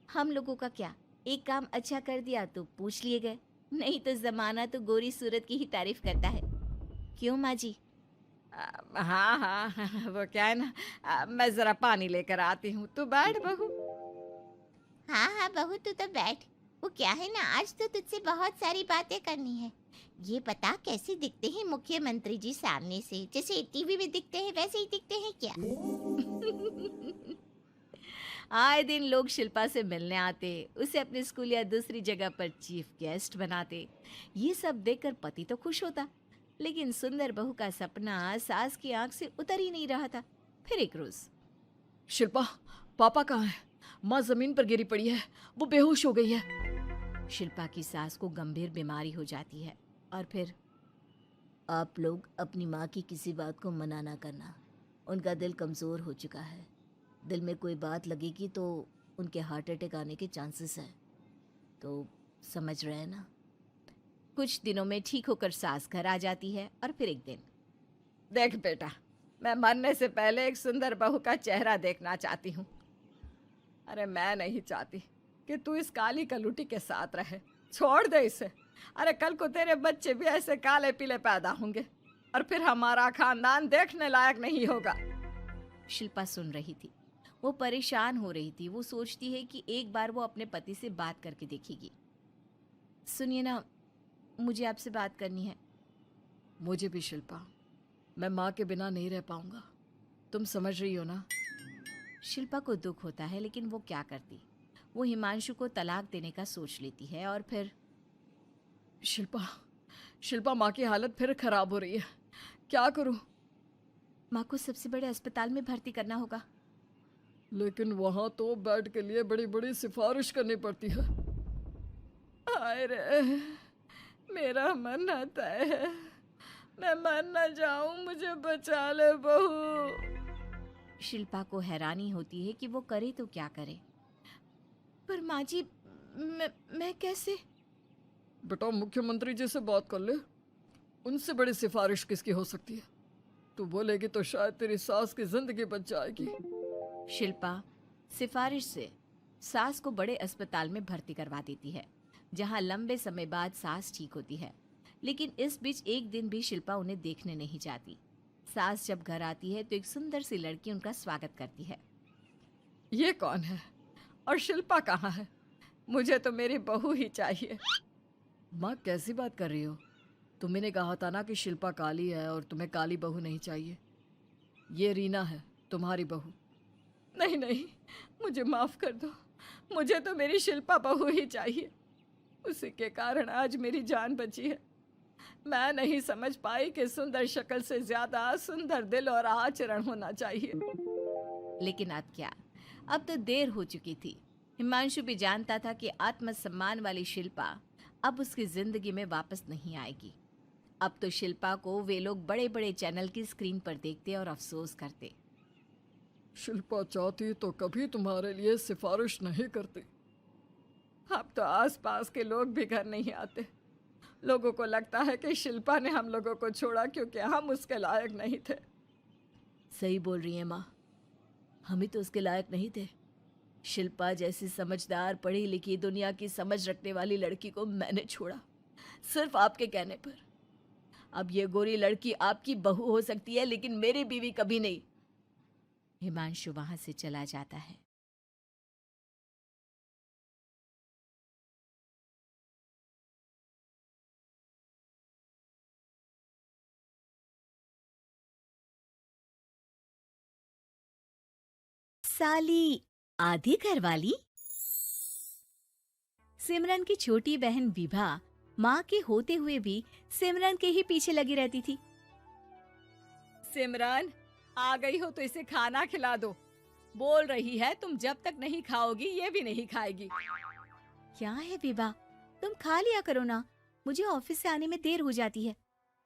हम लोगों का क्या, एक काम अच्छा कर दिया तो पूछ लिए गए, नहीं तो जमाना तो गोरी सूरत की ही तारीफ करता है। क्यों माँ जी? हाँ हाँ वो क्या है ना, मैं जरा पानी लेकर आती हूँ, तू बैठ बहू। हाँ हाँ बहू, तू तो बैठ। वो क्या है ना, आज तो तुझसे बहुत सारी बातें करनी है। ये बता, कैसे दिखते हैं मुख्यमंत्री जी सामने से? जैसे टीवी में दिखते हैं वैसे ही दिखते हैं क्या? आए दिन लोग शिल्पा से मिलने आते, उसे अपने स्कूल या दूसरी जगह पर चीफ गेस्ट बनाते। ये सब देखकर पति तो खुश होता, लेकिन सुंदर बहू का सपना सास की आंख से उतर ही नहीं रहा था। फिर एक रोज, शिल्पा, पापा कहाँ है? माँ जमीन पर गिरी पड़ी है, वो बेहोश हो गई है। शिल्पा की सास को गंभीर बीमारी हो जाती है और फिर आप लोग अपनी माँ की किसी बात को मना ना करना। उनका दिल कमज़ोर हो चुका है। दिल में कोई बात लगेगी तो उनके हार्ट अटैक आने के चांसेस है। तो समझ रहे हैं ना? कुछ दिनों में ठीक होकर सास घर आ जाती है और फिर एक दिन, देख बेटा, मैं मरने से पहले एक सुंदर बहू का चेहरा देखना चाहती हूँ। अरे मैं नहीं चाहती कि तू इस काली कलूटी के साथ रहे, छोड़ दे इसे। अरे कल को तेरे बच्चे भी ऐसे काले पीले पैदा होंगे और फिर हमारा खानदान देखने लायक नहीं होगा। शिल्पा सुन रही थी, वो परेशान हो रही थी। वो सोचती है कि एक बार वो अपने पति से बात करके देखेगी। सुनिए ना, मुझे आपसे बात करनी है। मुझे भी शिल्पा, मैं माँ के बिना नहीं रह पाऊंगा, तुम समझ रही हो ना? शिल्पा को दुख होता है, लेकिन वो क्या करती। वो हिमांशु को तलाक देने का सोच लेती है और फिर, शिल्पा, माँ की हालत फिर खराब हो रही है, क्या करूं? माँ को सबसे बड़े अस्पताल में भर्ती करना होगा। लेकिन वहां तो बेड के लिए बड़ी बड़ी सिफारिश करनी पड़ती है। हाय रे, मेरा मन आता है, मैं मर न जाऊं, मुझे बचा ले बहू। शिल्पा को हैरानी होती है कि वो करे तो क्या करे। पर माँ जी, मैं कैसे? बेटा, मुख्यमंत्री जी से बात कर ले, उनसे बड़ी सिफारिश किसकी हो सकती है? तू बोलेगी तो शायद तेरी सास की जिंदगी बच जाएगी। शिल्पा सिफारिश से सास को बड़े अस्पताल में भर्ती करवा देती है, जहां लंबे समय बाद सास ठीक होती है। लेकिन इस बीच एक दिन भी शिल्पा उन्हें देखने नहीं जाती। सास जब घर आती है तो एक सुंदर सी लड़की उनका स्वागत करती है। ये कौन है और शिल्पा कहाँ है? मुझे तो मेरी बहू ही चाहिए। माँ, कैसी बात कर रही हो? तुमने कहा था ना कि शिल्पा काली है और तुम्हें काली बहू नहीं चाहिए। ये रीना है, तुम्हारी बहू। नहीं नहीं, मुझे माफ कर दो, मुझे तो मेरी शिल्पा बहू ही चाहिए। उसी के कारण आज मेरी जान बची है। मैं नहीं समझ पाई कि सुंदर शक्ल से ज्यादा सुंदर दिल और आचरण होना चाहिए। लेकिन अब क्या, अब तो देर हो चुकी थी। हिमांशु भी जानता था कि आत्मसम्मान वाली शिल्पा अब उसकी जिंदगी में वापस नहीं आएगी। अब तो शिल्पा को वे लोग बड़े बड़े चैनल की स्क्रीन पर देखते और अफसोस करते। शिल्पा चाहती तो कभी तुम्हारे लिए सिफारिश नहीं करती। अब तो आसपास के लोग भी घर नहीं आते। लोगों को लगता है कि शिल्पा ने हम लोगों को छोड़ा क्योंकि हम उसके लायक नहीं थे। सही बोल रही है माँ, हम ही तो उसके लायक नहीं थे। शिल्पा जैसी समझदार, पढ़ी लिखी, दुनिया की समझ रखने वाली लड़की को मैंने छोड़ा, सिर्फ आपके कहने पर। अब ये गोरी लड़की आपकी बहू हो सकती है, लेकिन मेरी बीवी कभी नहीं। हिमांशु वहां से चला जाता है। साली आधी घरवाली। सिमरन की छोटी बहन विभा माँ के होते हुए भी सिमरन के ही पीछे लगी रहती थी। सिमरन, आ गई हो तो इसे खाना खिला दो। बोल रही है तुम जब तक नहीं खाओगी ये भी नहीं खाएगी। क्या है विभा, तुम खा लिया करो ना, मुझे ऑफिस से आने में देर हो जाती है।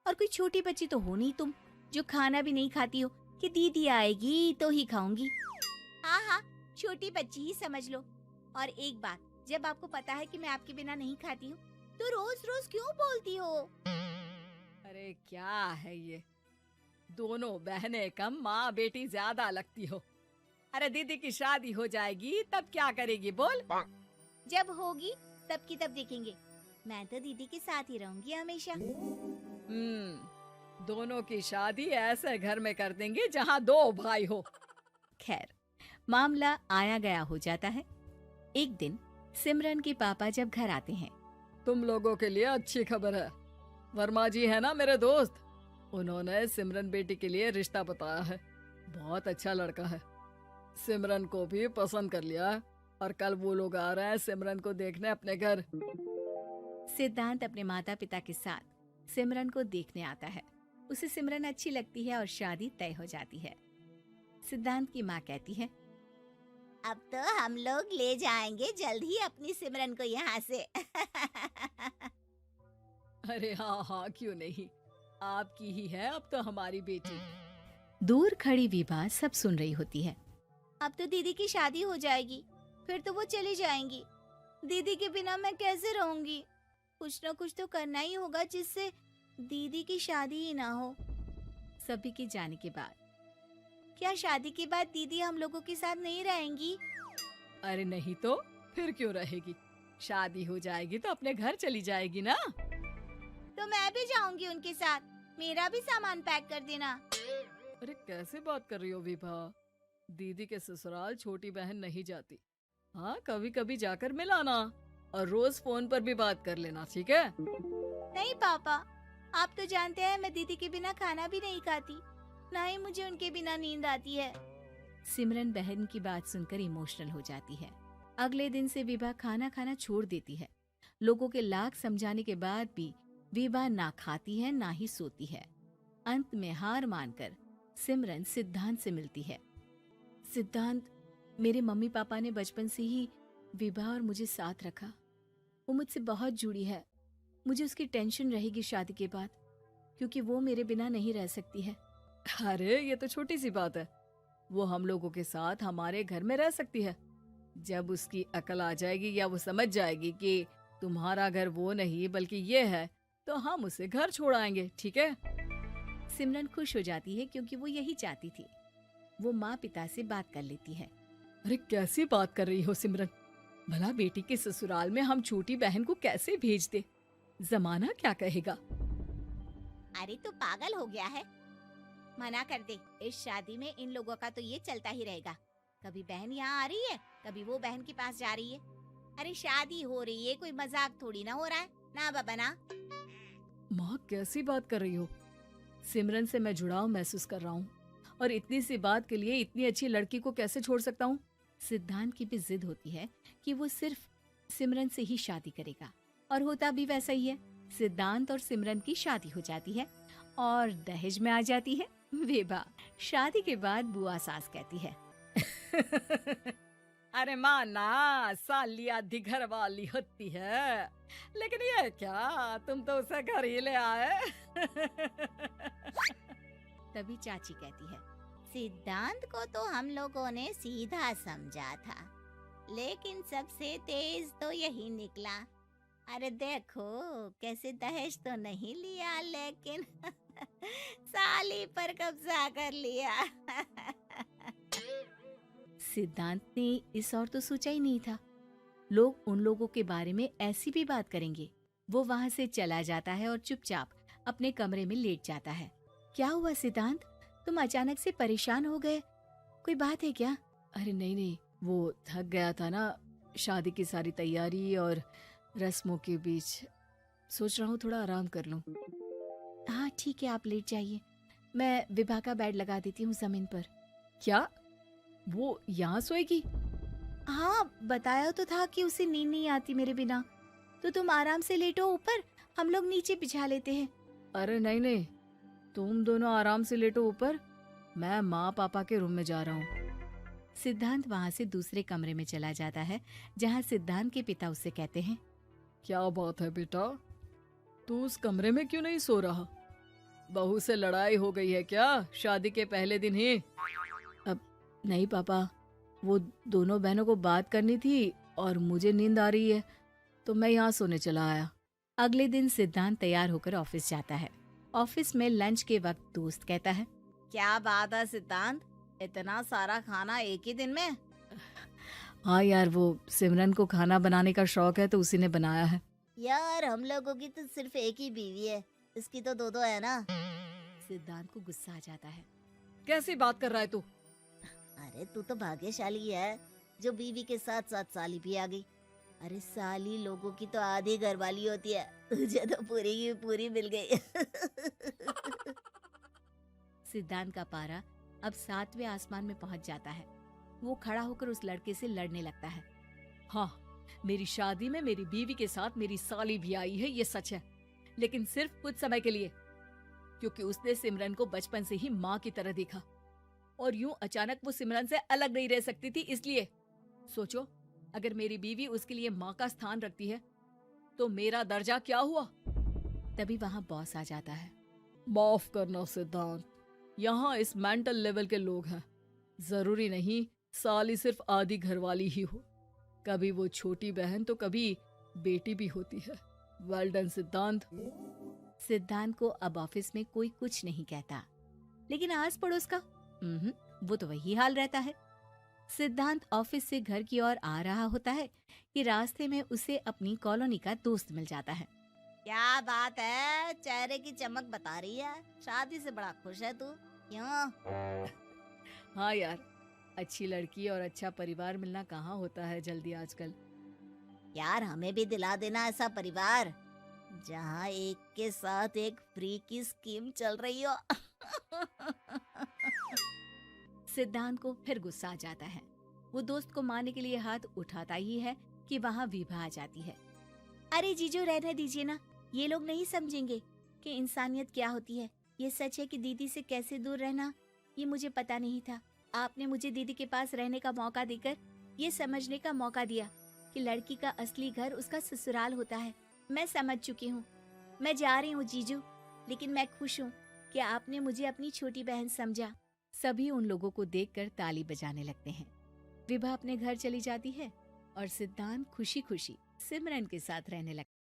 और कोई छोटी बच्ची तो हो नहीं तुम जो खाना भी नहीं खाती हो कि दीदी आएगी तो ही खाऊंगी। हाँ हाँ, छोटी बच्ची ही समझ लो। और एक बात, जब आपको पता है कि मैं आपके बिना नहीं खाती हूँ तो रोज रोज क्यों बोलती हो? अरे क्या है ये, दोनों बहनें कम, माँ बेटी ज्यादा लगती हो। अरे दीदी की शादी हो जाएगी तब क्या करेगी बोल? जब होगी तब की तब देखेंगे। मैं तो दीदी के साथ ही रहूंगी हमेशा। दोनों की शादी ऐसे घर में कर देंगे जहाँ दो भाई हो। खैर, मामला आया गया हो जाता है। एक दिन सिमरन के पापा जब घर आते हैं। तुम लोगों के लिए अच्छी खबर है। वर्मा जी है ना मेरे दोस्त, उन्होंने सिमरन बेटी के लिए रिश्ता बताया है। बहुत अच्छा लड़का है, सिमरन को भी पसंद कर लिया है और कल वो लोग आ रहे हैं सिमरन को देखने अपने घर। सिद्धांत अपने माता पिता के साथ सिमरन को देखने आता है। उसे सिमरन अच्छी लगती है और शादी तय हो जाती है। सिद्धांत की माँ कहती है, अब तो हम लोग ले जाएंगे जल्द ही अपनी सिमरन को यहाँ से। अरे हाँ हाँ, क्यों नहीं, आपकी ही है अब तो हमारी बेटी। दूर खड़ी विभा सब सुन रही होती है। अब तो दीदी की शादी हो जाएगी, फिर तो वो चली जाएंगी। दीदी के बिना मैं कैसे रहूंगी? कुछ न कुछ तो करना ही होगा जिससे दीदी की शादी ही ना हो। सभी के जाने के बाद क्या शादी के बाद दीदी हम लोगों के साथ नहीं रहेंगी? अरे नहीं तो फिर क्यों रहेगी, शादी हो जाएगी तो अपने घर चली जाएगी ना। तो मैं भी जाऊंगी उनके साथ, मेरा भी सामान पैक कर देना। अरे कैसे बात कर रही हो विभा, दीदी के ससुराल छोटी बहन नहीं जाती। हाँ, कभी कभी जाकर मिलाना और रोज फोन पर भी बात कर लेना, ठीक है? नहीं पापा, आप तो जानते हैं मैं दीदी के बिना खाना भी नहीं खाती, ना ही मुझे उनके बिना नींद आती है। सिमरन बहन की बात सुनकर इमोशनल हो जाती है। अगले दिन से विभा खाना खाना छोड़ देती है। लोगों के लाख समझाने के बाद भी विभा ना खाती है ना ही सोती है। अंत में हार मानकर सिमरन सिद्धांत से मिलती है। सिद्धांत, मेरे मम्मी पापा ने बचपन से ही विभा और मुझे साथ रखा। वो मुझसे बहुत जुड़ी है। मुझे उसकी टेंशन रहेगी शादी के बाद, क्योंकि वो मेरे बिना नहीं रह सकती है। अरे ये तो छोटी सी बात है, वो हम लोगों के साथ हमारे घर में रह सकती है। जब उसकी अकल आ जाएगी या वो समझ जाएगी कि तुम्हारा घर वो नहीं बल्कि ये है, तो हम उसे घर छोड़ आएंगे, ठीक है? सिमरन खुश हो जाती है क्योंकि वो यही चाहती थी। वो माँ पिता से बात कर लेती है। अरे कैसी बात कर रही हो सिमरन, भला बेटी के ससुराल में हम छोटी बहन को कैसे भेज दे? जमाना क्या कहेगा? अरे तो पागल हो गया है, मना कर दे। इस शादी में इन लोगों का तो ये चलता ही रहेगा। कभी बहन यहाँ आ रही है, कभी वो बहन के पास जा रही है। अरे शादी हो रही है, कोई मजाक थोड़ी ना हो रहा है ना बाबा ना। माँ कैसी बात कर रही हो? सिमरन से मैं जुड़ाव महसूस कर रहा हूँ और इतनी सी बात के लिए इतनी अच्छी लड़की को कैसे छोड़ सकता हूँ? सिद्धांत की भी जिद होती है कि वो सिर्फ सिमरन से ही शादी करेगा, और होता भी वैसा ही है। सिद्धांत और सिमरन की शादी हो जाती है और दहेज में आ जाती है। विभा शादी के बाद बुआ सास कहती है, अरे माना साली आधी घर वाली होती है, लेकिन ये क्या, तुम तो उसे घर ही ले आए। तभी चाची कहती है, सिद्धांत को तो हम लोगों ने सीधा समझा था, लेकिन सबसे तेज तो यही निकला। अरे देखो कैसे दहेज तो नहीं लिया, लेकिन साली पर कब्जा कर लिया। सिद्धांत ने इस और तो सोचा ही नहीं था, लोग उन लोगों के बारे में ऐसी भी बात करेंगे। वो वहाँ से चला जाता है और चुपचाप अपने कमरे में लेट जाता है। क्या हुआ सिद्धांत, तुम अचानक से परेशान हो गए, कोई बात है क्या? अरे नहीं, वो थक गया था ना, शादी की सारी तैयारी और रस्मों के बीच, सोच रहा हूँ थोड़ा आराम कर लूँ। हाँ ठीक है, आप लेट जाइए, मैं विभा का बेड लगा देती हूँ जमीन पर। क्या वो यहाँ सोएगी? हाँ बताया तो था कि उसे नींद नहीं आती मेरे बिना, तो तुम आराम से लेटो ऊपर, हम लोग नीचे बिछा लेते हैं। अरे नहीं, तुम दोनों आराम से लेटो ऊपर, मैं माँ पापा के रूम में जा रहा हूँ। सिद्धांत वहाँ से दूसरे कमरे में चला जाता है, जहाँ सिद्धांत के पिता उससे कहते हैं, क्या बात है बेटा, तू उस कमरे में क्यों नहीं सो रहा? बहू से लड़ाई हो गई है क्या शादी के पहले दिन ही? अब नहीं पापा, वो दोनों बहनों को बात करनी थी और मुझे नींद आ रही है, तो मैं यहाँ सोने चला आया। अगले दिन सिद्धांत तैयार होकर ऑफिस जाता है। ऑफिस में लंच के वक्त दोस्त कहता है, क्या बात है सिद्धांत, इतना सारा खाना एक ही दिन में? हाँ यार, वो सिमरन को खाना बनाने का शौक है तो उसी ने बनाया है। यार हम लोगों की तो सिर्फ एक ही बीवी है, इसकी तो दो है ना। सिद्धांत को गुस्सा आ जाता है। कैसी बात कर रहा है तू? अरे तू तो भाग्यशाली है जो बीवी के साथ साथ साली भी आ गई। अरे साली लोगों की तो आधी घरवाली होती है, तुझे तो पूरी की पूरी मिल गई। सिद्धांत का पारा अब 7वें आसमान में पहुंच जाता है। वो खड़ा होकर उस लड़के से लड़ने लगता है। हाँ, मेरी शादी में मेरी बीवी के साथ मेरी साली भी आई है, ये सच है, लेकिन सिर्फ कुछ समय के लिए, क्योंकि उसने सिमरन को बचपन से ही माँ की तरह देखा और यूं अचानक वो सिमरन से अलग नहीं रह सकती थी। इसलिए सोचो, अगर मेरी बीवी उसके लिए माँ का स्थान रखती है तो मेरा दर्जा क्या हुआ? तभी वहाँ बॉस आ जाता है। माफ करना सिद्धांत, यहाँ इस मेंटल लेवल के लोग हैं, जरूरी नहीं साली सिर्फ आधी घरवाली ही हो, कभी वो छोटी बहन तो कभी बेटी भी होती है। वेल डन सिद्धांत। सिद्धांत को अब ऑफिस में कोई कुछ नहीं कहता, लेकिन आस पड़ोस का वो तो वही हाल रहता है। सिद्धांत ऑफिस से घर की ओर आ रहा होता है कि रास्ते में उसे अपनी कॉलोनी का दोस्त मिल जाता है। क्या बात है, चेहरे की चमक बता रही है, शादी से बड़ा खुश है तू, क्यों? हाँ यार, अच्छी लड़की और अच्छा परिवार मिलना कहाँ होता है जल्दी आजकल। यार हमें भी दिला देना ऐसा परिवार जहाँ एक के साथ एक फ्री की स्कीम चल रही हो। सिद्धांत को फिर गुस्सा आ जाता है। वो दोस्त को मारने के लिए हाथ उठाता ही है कि वहाँ विभा आ जाती है। अरे जीजू रहने दीजिए ना, ये लोग नहीं समझेंगे कि इंसानियत क्या होती है। ये सच है कि दीदी से कैसे दूर रहना ये मुझे पता नहीं था। आपने मुझे दीदी के पास रहने का मौका देकर ये समझने का मौका दिया कि लड़की का असली घर उसका ससुराल होता है। मैं समझ चुकी हूँ, मैं जा रही हूँ जीजू, लेकिन मैं खुश हूँ कि आपने मुझे अपनी छोटी बहन समझा। सभी उन लोगों को देखकर ताली बजाने लगते हैं। विभा अपने घर चली जाती है और सिद्धांत खुशी खुशी सिमरन के साथ रहने लगता है।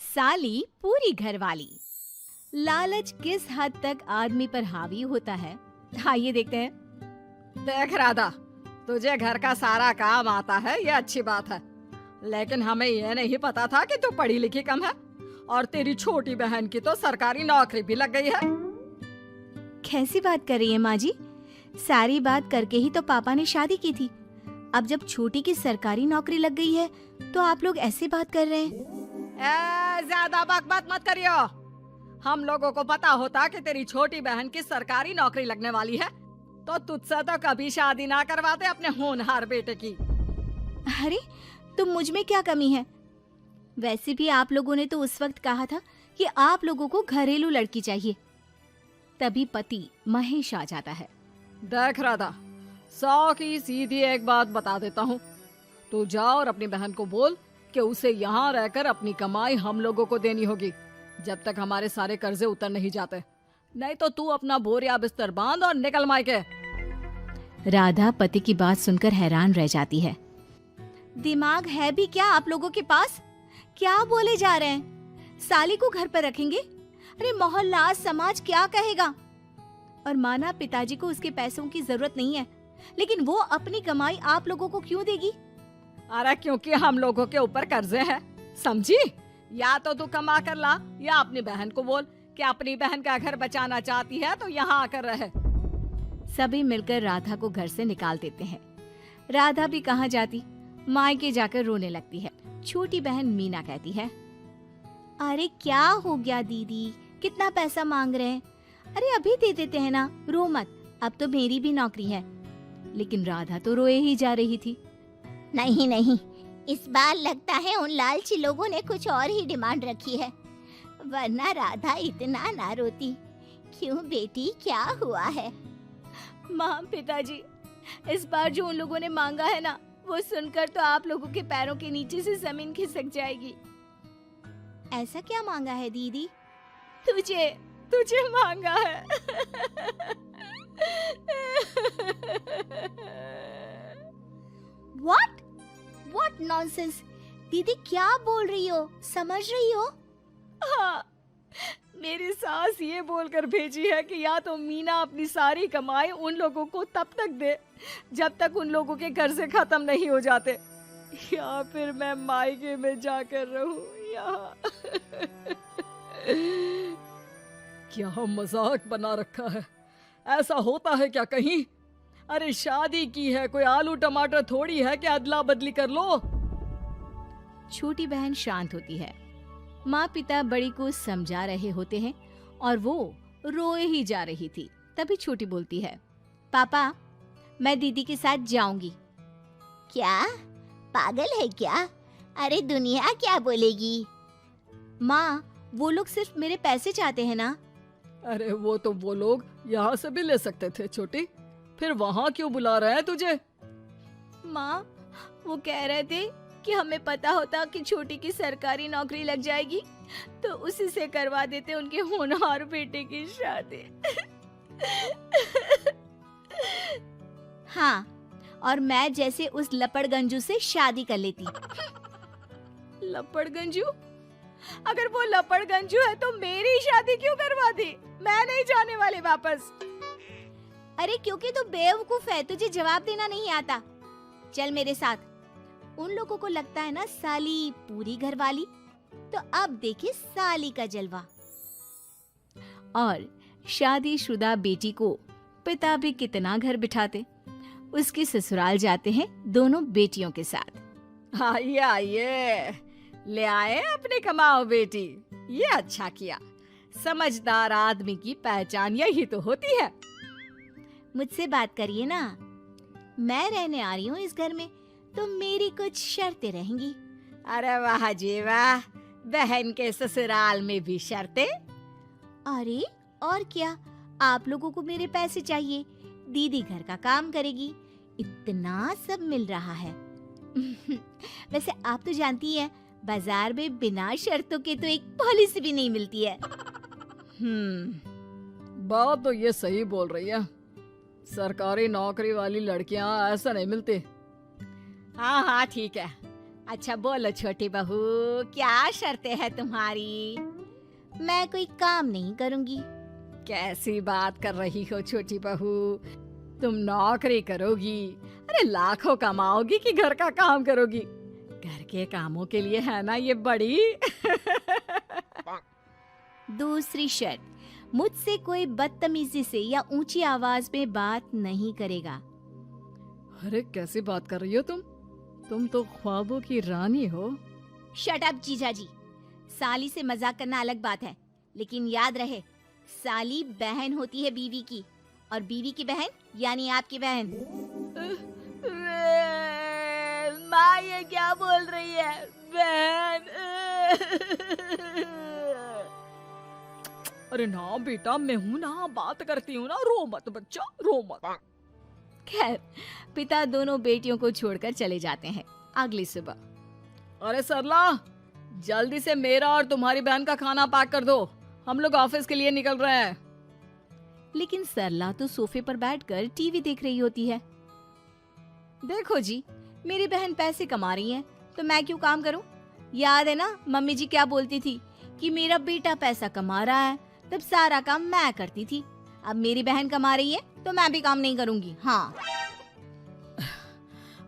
साली पूरी घरवाली। लालच किस हद तक आदमी पर हावी होता है, आइए देखते हैं। देख राधा, तुझे घर का सारा काम आता है, ये अच्छी बात है, लेकिन हमें ये नहीं पता था कि तू पढ़ी लिखी कम है और तेरी छोटी बहन की तो सरकारी नौकरी भी लग गई है। कैसी बात कर रही है माँ जी? सारी बात करके ही तो पापा ने शादी की थी। अब जब छोटी की सरकारी नौकरी लग गई है तो आप लोग ऐसी बात कर रहे हैं। ज्यादा बकबक मत करियो। हम लोगों को पता होता कि तेरी छोटी बहन की सरकारी नौकरी लगने वाली है तो तुझसे तो कभी शादी ना करवाते अपने होनहार बेटे की। अरे तो मुझ में क्या कमी है? वैसे भी आप लोगों ने तो उस वक्त कहा था कि आप लोगों को घरेलू लड़की चाहिए। तभी पति महेश आ जाता है। देख राधा, 100 की सीधी एक बात बता देता हूँ। तू जा और अपनी बहन को बोल कि उसे यहाँ रहकर अपनी कमाई हम लोगों को देनी होगी, जब तक हमारे सारे कर्जे उतर नहीं जाते। नहीं तो तू अपना बोरिया बिस्तर बांध और निकल मायके। राधा पति की बात सुनकर हैरान रह जाती है। दिमाग है भी क्या आप लोगों के पास? क्या बोले जा रहे हैं? साली को घर पर रखेंगे? अरे मोहल्ला समाज क्या कहेगा? और माना पिताजी को उसके पैसों की जरूरत नहीं है, लेकिन वो अपनी कमाई आप लोगों को क्यों देगी? अरे क्योंकि हम लोगों के ऊपर कर्जे हैं, समझी? या तो तू कमा कर ला, या अपनी बहन को बोल कि अपनी बहन का घर बचाना चाहती है तो यहाँ आकर रहे। सभी मिलकर राधा को घर से निकाल देते हैं। राधा भी कहाँ जाती, मायके जाकर रोने लगती है। छोटी बहन मीना कहती है, अरे क्या हो गया दीदी, कितना पैसा मांग रहे हैं? अरे अभी दे देते हैं ना, रो मत, अब तो मेरी भी नौकरी है। लेकिन राधा तो रोए ही जा रही थी। नहीं नहीं, इस बार लगता है उन लालची लोगों ने कुछ और ही डिमांड रखी है, वरना राधा इतना ना रोती। क्यों बेटी, क्या हुआ है? माँ, पिताजी, इस बार जो उन लोगों ने मांगा है ना, वो सुनकर तो आप लोगों के पैरों के नीचे से जमीन खिसक जाएगी। ऐसा क्या मांगा है दीदी? तुझे मांगा है। What nonsense? दीदी क्या बोल रही हो? समझ रही हो? हाँ, मेरी सास ये बोलकर भेजी है कि या तो मीना अपनी सारी कमाई उन लोगों को तब तक दे जब तक उन लोगों के कर्जे खत्म नहीं हो जाते, या फिर मैं मायके में जाकर रहूं यहाँ। क्या मजाक बना रखा है? ऐसा होता है क्या कहीं? अरे शादी की है, कोई आलू टमाटर थोड़ी है कि अदला बदली कर लो। छोटी बहन शांत होती है। माँ पिता बड़ी को समझा रहे होते हैं और वो रोए ही जा रही थी। तभी छोटी बोलती है, पापा, मैं दीदी के साथ जाऊंगी। क्या पागल है क्या? अरे दुनिया क्या बोलेगी? माँ, वो लोग सिर्फ मेरे पैसे चाहते हैं ना। अरे वो तो वो लोग यहाँ से भी ले सकते थे छोटी, फिर वहाँ क्यों बुला रहे हैं तुझे? माँ, वो कह रहे थे कि हमें पता होता कि छोटी की सरकारी नौकरी लग जाएगी तो उसी से करवा देते उनके होनहार बेटे की शादी। हाँ, और मैं जैसे उस लपड़गंजू से शादी कर लेती। लपड़गंजू? अगर वो लपड़गंजू है तो मेरी शादी क्यों करवा दी? मैं नहीं जाने वाली वापस। अरे क्योंकि तू बेवकूफ है, तुझे जवाब देना नहीं आता। चल मेरे साथ। उन लोगों को लगता है ना साली पूरी घरवाली, तो अब देखिए साली का जलवा। और शादीशुदा बेटी को पिता भी कितना घर बिठाते। उसके ससुराल जाते हैं दोनों बेटियों के साथ। आइए आइए, ले आए अपनी कमाओ बेटी, ये अच्छा किया। समझदार आदमी की पहचान यही तो होती है। मुझसे बात करिए ना, मैं रहने आ रही हूँ इस घर में, तो मेरी कुछ शर्तें रहेंगी। अरे वाह जी वाह, बहन के ससुराल में भी शर्तें? अरे और क्या, आप लोगों को मेरे पैसे चाहिए, दीदी घर का काम करेगी, इतना सब मिल रहा है। वैसे आप तो जानती हैं, बाजार में बिना शर्तों के तो एक पॉलिसी भी नहीं मिलती है। बात तो ये सही बोल रही है, सरकारी नौकरी वाली लड़कियां ऐसा नहीं मिलती। हाँ हाँ ठीक है। अच्छा बोलो छोटी बहू, क्या शर्तें हैं तुम्हारी? मैं कोई काम नहीं करूंगी। कैसी बात कर रही हो छोटी बहू, तुम नौकरी करोगी, अरे लाखों कमाओगी कि घर का काम करोगी? घर के कामों के लिए है ना ये बड़ी। दूसरी शर्त, मुझसे कोई बदतमीजी से या ऊंची आवाज में बात नहीं करेगा। अरे कैसी बात कर रही हो तुम तो ख्वाबों की रानी हो। शट अप जीजाजी, साली से मजाक करना अलग बात है, लेकिन याद रहे, साली बहन होती है बीवी की, और बीवी की बहन यानी आपकी बहन। माँ ये क्या बोल रही है? बहन? अरे ना बेटा, मैं हूं ना, बात करती हूँ ना, रो मत बच्चा, रो मत। खैर, पिता दोनों बेटियों को छोड़कर चले जाते हैं। अगली सुबह। अरे सरला, जल्दी से मेरा और तुम्हारी बहन का खाना पैक कर दो, हम लोग ऑफिस के लिए निकल रहे हैं। लेकिन सरला तो सोफे पर बैठकर टीवी देख रही होती है। देखो जी, मेरी बहन पैसे कमा रही है तो मैं क्यों काम करूं? याद है ना मम्मी जी क्या बोलती थी कि मेरा बेटा पैसा कमा रहा है, तब सारा काम मैं करती थी। अब मेरी बहन कमा रही है तो मैं भी काम नहीं करूंगी। हाँ।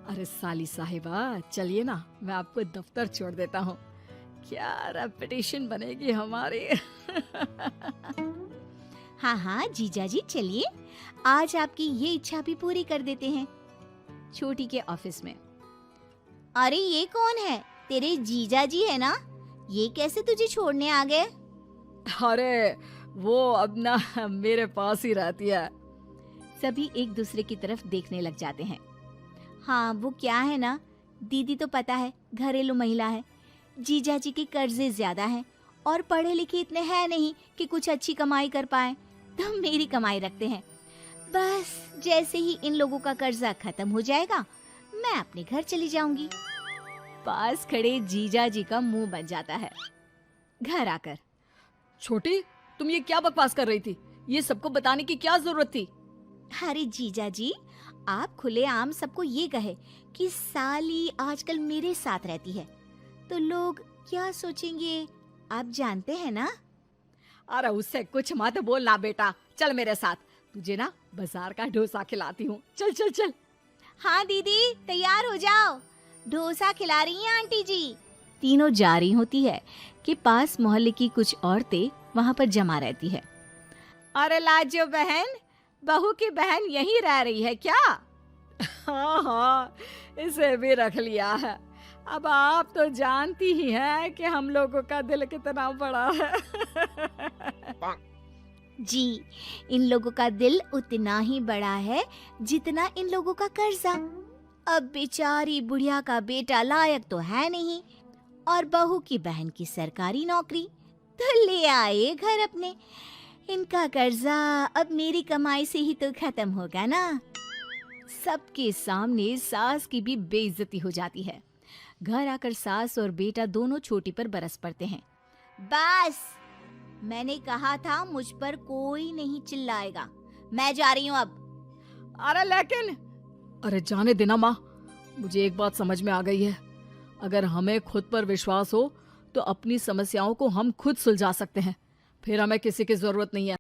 अरे साली साहिबा, चलिए ना, मैं आपको दफ्तर छोड़ देता हूँ। क्या रेपुटेशन बनेगी हमारी। हाँ हाँ जीजा जी, चलिए, आज आपकी ये इच्छा भी पूरी कर देते हैं। छोटी के ऑफिस में। अरे ये कौन है? तेरे जीजा जी है ना? ये कैसे तुझे छोड़ने आ गए? अरे वो अब ना मेरे पास ही रहती है। सभी एक दूसरे की तरफ देखने लग जाते हैं। हाँ, वो क्या है ना, दीदी तो पता है घरेलू महिला है, जीजा जी के कर्जे ज्यादा हैं और पढ़े लिखे इतने हैं नहीं कि कुछ अच्छी कमाई कर पाए, तो मेरी कमाई रखते हैं। बस जैसे ही इन लोगों का कर्जा खत्म हो जाएगा, मैं अपने घर चली जाऊंगी। पास खड़े जीजा जी का मुंह बन जाता है। घर आकर, छोटी, तुम ये क्या बकवास कर रही थी? ये सबको बताने की क्या जरूरत थी? अरे जीजा जी, आप खुलेआम सबको ये कहे कि साली आजकल मेरे साथ रहती है, तो लोग क्या सोचेंगे आप जानते हैं ना। अरे उससे कुछ मत बोलना बेटा, चल मेरे साथ, तुझे ना बाजार का डोसा खिलाती हूँ। चल चल चल। हाँ दीदी, तैयार हो जाओ, डोसा खिला रही हैं आंटी जी। तीनों जा रही होती है कि पास मोहल्ले की कुछ औरतें वहाँ पर जमा रहती है। अरे लाजो बहन, बहू की बहन यहीं रह रही है क्या? हाँ हाँ, इसे भी रख लिया है। अब आप तो जानती ही हैं कि हम लोगों का दिल कितना बड़ा है। जी, इन लोगों का दिल उतना ही बड़ा है जितना इन लोगों का कर्जा। अब बेचारी बुढ़िया का बेटा लायक तो है नहीं और बहू की बहन की सरकारी नौकरी, तो ले आए घर अपने। इनका कर्जा अब मेरी कमाई से ही तो खत्म होगा ना। सबके सामने सास की भी बेइज्जती हो जाती है। घर आकर सास और बेटा दोनों छोटी पर बरस पड़ते हैं। बस, मैंने कहा था मुझ पर कोई नहीं चिल्लाएगा। मैं जा रही हूँ अब। अरे लेकिन, अरे जाने देना माँ, मुझे एक बात समझ में आ गई है। अगर हमें खुद पर विश्वास हो तो अपनी समस्याओं को हम खुद सुलझा सकते हैं, फिर हमें किसी की जरूरत नहीं है।